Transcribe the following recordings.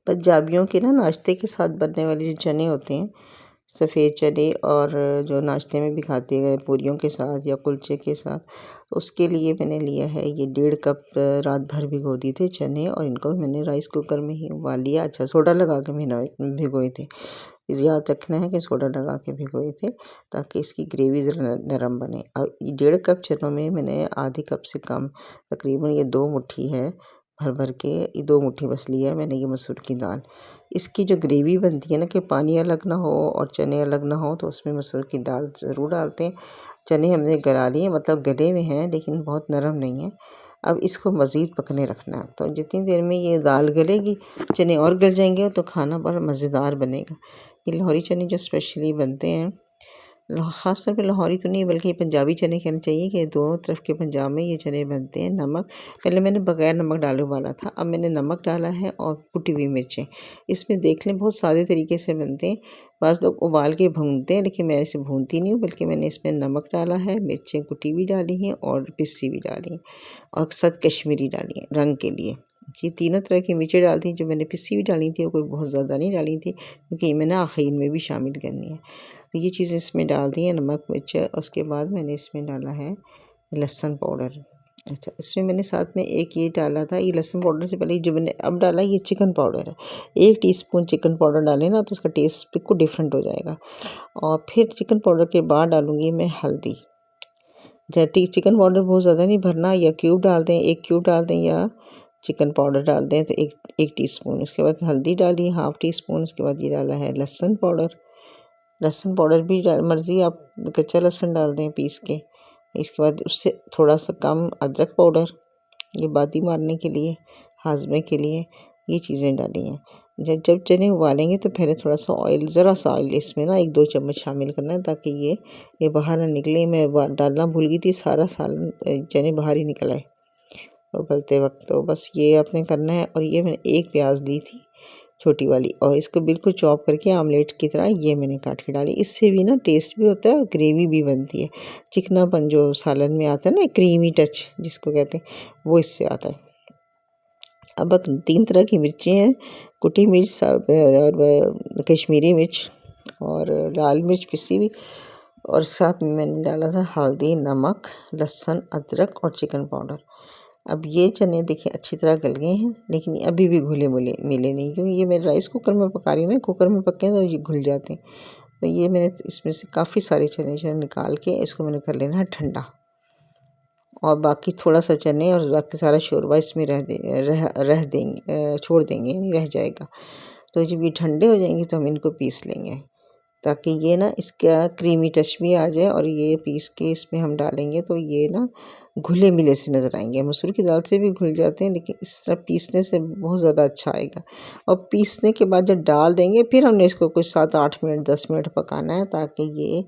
पंजाबियों के ना नाश्ते के साथ बनने वाले जो चने होते हैं, सफ़ेद चने, और जो नाश्ते में भी खाते हैं पूरियों के साथ या कुलचे के साथ, उसके लिए मैंने लिया है ये 1.5 कप। रात भर भिगो दिए थे चने और इनको मैंने राइस कुकर में ही उबाल लिया। अच्छा, सोडा लगा के भिगोए थे। याद रखना है कि सोडा लगा के भिगोए थे ताकि इसकी ग्रेवी ज़रा नरम बने। और 1.5 कप चनों में मैंने आधे कप से कम, तकरीबन ये 2 मुट्ठी है, भर भर के ये 2 मुट्ठी बस लिया है मैंने ये मसूर की दाल। इसकी जो ग्रेवी बनती है ना कि पानी अलग ना हो और चने अलग ना हो, तो उसमें मसूर की दाल ज़रूर डालते हैं। चने हमने गला लिए, मतलब गले हुए हैं लेकिन बहुत नरम नहीं है। अब इसको मज़ीद पकने रखना है, तो जितनी देर में ये दाल गलेगी चने और गल जाएंगे तो खाना बड़ा मज़ेदार बनेगा। ये लाहौरी चने जो स्पेशली बनते हैं, ख़ास तौर पे लाहौरी तो नहीं बल्कि पंजाबी चने कहना चाहिए कि दोनों तरफ के पंजाब में ये चने बनते हैं। नमक पहले मैंने बग़ैर नमक डाले उबाला था, अब मैंने नमक डाला है और कुटी हुई मिर्चें। इसमें देख लें बहुत सादे तरीके से बनते हैं। बाज़ लोग उबाल के भूनते हैं लेकिन मैं इसे भूनती नहीं हूँ, बल्कि मैंने इसमें नमक डाला है, मिर्चें कुटी हुई डाली हैं और पिसी भी डाली हैं, और साथ कश्मीरी डाली है रंग के लिए। ये तीनों तरह की मिर्चें डालती हैं। जो मैंने पिसी हुई डाली थी वो कोई बहुत ज़्यादा नहीं डाली थी, क्योंकि मैंने आखिर में भी शामिल करनी है। तो ये चीज़ें इसमें डाल दी हैं, नमक मिर्च। उसके बाद मैंने इसमें डाला है लहसुन पाउडर। अच्छा, इसमें मैंने साथ में एक ये डाला था, ये लहसुन पाउडर से पहले जो मैंने अब डाला ये चिकन पाउडर है। 1 टीस्पून चिकन पाउडर डालें ना तो उसका टेस्ट बिल्कुल डिफरेंट हो जाएगा। और फिर चिकन पाउडर के बाद डालूँगी मैं हल्दी। चिकन पाउडर बहुत ज़्यादा नहीं भरना, या क्यूब डाल दें, 1 क्यूब डाल दें, या चिकन पाउडर डाल दें तो एक टीस्पून। उसके बाद हल्दी डाली 1/2 टीस्पून। उसके बाद ये डाला है लहसुन पाउडर। लहसुन पाउडर भी मर्ज़ी, आप कच्चा लहसुन डाल दें पीस के। इसके बाद उससे थोड़ा सा कम अदरक पाउडर, ये बादी मारने के लिए, हाजमे के लिए ये चीज़ें डाली हैं। जब चने उबालेंगे तो पहले थोड़ा सा ऑयल, ज़रा सा ऑयल इसमें ना 1-2 चम्मच शामिल करना है ताकि ये बाहर ना निकले। मैं डालना भूल गई थी, सारा सालन चने बाहर ही निकल आए उबलते वक्त। तो बस ये आपने करना है। और ये मैंने 1 प्याज ली थी छोटी वाली, और इसको बिल्कुल चॉप करके आमलेट की तरह ये मैंने काट के डाली। इससे भी ना टेस्ट भी होता है और ग्रेवी भी बनती है। चिकनापन जो सालन में आता है ना, क्रीमी टच जिसको कहते हैं, वो इससे आता है। अब 3 तरह की मिर्चें हैं, कुटी मिर्च और कश्मीरी मिर्च और लाल मिर्च पिसी हुई, और साथ में मैंने डाला था हल्दी, नमक, लहसुन, अदरक और चिकन पाउडर। अब ये चने देखिए अच्छी तरह गल गए हैं, लेकिन ये अभी भी घुले मिले नहीं, क्योंकि ये मैं राइस कुकर में पका रही हूँ ना। कुकर में पके तो ये घुल जाते हैं। तो ये मैंने इसमें से काफ़ी सारे चने जो निकाल के इसको मैंने कर लेना है ठंडा, और बाकी थोड़ा सा चने और बाकी सारा शोरबा इसमें रह देंगे, छोड़ देंगे, यानी रह जाएगा। तो जब ये ठंडे हो जाएंगे तो हम इनको पीस लेंगे, ताकि ये ना इसका क्रीमी टच भी आ जाए। और ये पीस के इसमें हम डालेंगे तो ये ना घुले मिले से नज़र आएंगे। मसूर की दाल से भी घुल जाते हैं, लेकिन इस तरह पीसने से बहुत ज़्यादा अच्छा आएगा। और पीसने के बाद जब डाल देंगे फिर हमने इसको कुछ 7-8 मिनट 10 मिनट पकाना है, ताकि ये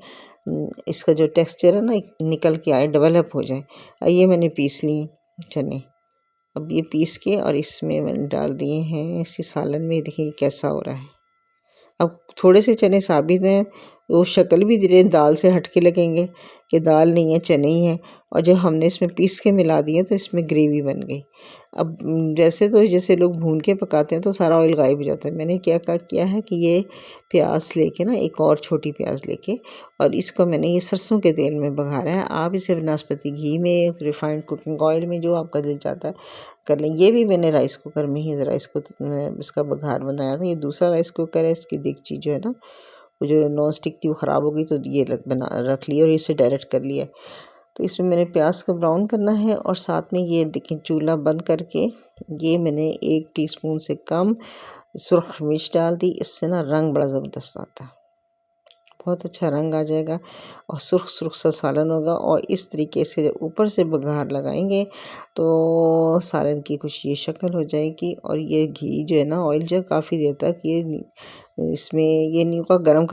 इसका जो टेक्सचर है ना निकल के आए, डेवलप हो जाए। ये मैंने पीस ली चने। अब ये पीस के और इसमें मैंने डाल दिए हैं इसी सालन में। देखिए कैसा हो रहा है। अब थोड़े से चने साबित हैं, वो शक्ल भी धीरे दाल से हट के लगेंगे कि दाल नहीं है, चने ही हैं। और जब हमने इसमें पीस के मिला दिए तो इसमें ग्रेवी बन गई। अब जैसे लोग भून के पकाते हैं तो सारा ऑयल गायब हो जाता है। मैंने किया है कि ये प्याज लेके ना, एक और छोटी प्याज लेके, और इसको मैंने ये सरसों के तेल में बघारा है। आप इसे नाशपाती घी में, रिफाइंड कुकिंग ऑयल में, जो आपका दिल चाहता है कर लें। ये भी मैंने राइस कुकर में ही ज़रा इसका बघार बनाया था। ये दूसरा राइस कुकर है, इसकी देगची जो है ना, वो जो नॉन स्टिक थी वो ख़राब हो गई, तो ये रख लिया और इसे डायरेक्ट कर लिया। तो इसमें मैंने प्याज को ब्राउन करना है, और साथ में ये देखें चूल्हा बंद करके ये मैंने 1 टीस्पून से कम सुरख मिर्च डाल दी। इससे ना रंग बड़ा ज़बरदस्त आता है, बहुत अच्छा रंग आ जाएगा और सुर्ख सुर्ख सा सालन होगा। और इस तरीके से जब ऊपर से बघार लगाएंगे तो सालन की कुछ ये शक्ल हो जाएगी। और ये घी जो है ना, ऑयल जो है काफ़ी देर तक ये इसमें ये नहीं होगा गर्म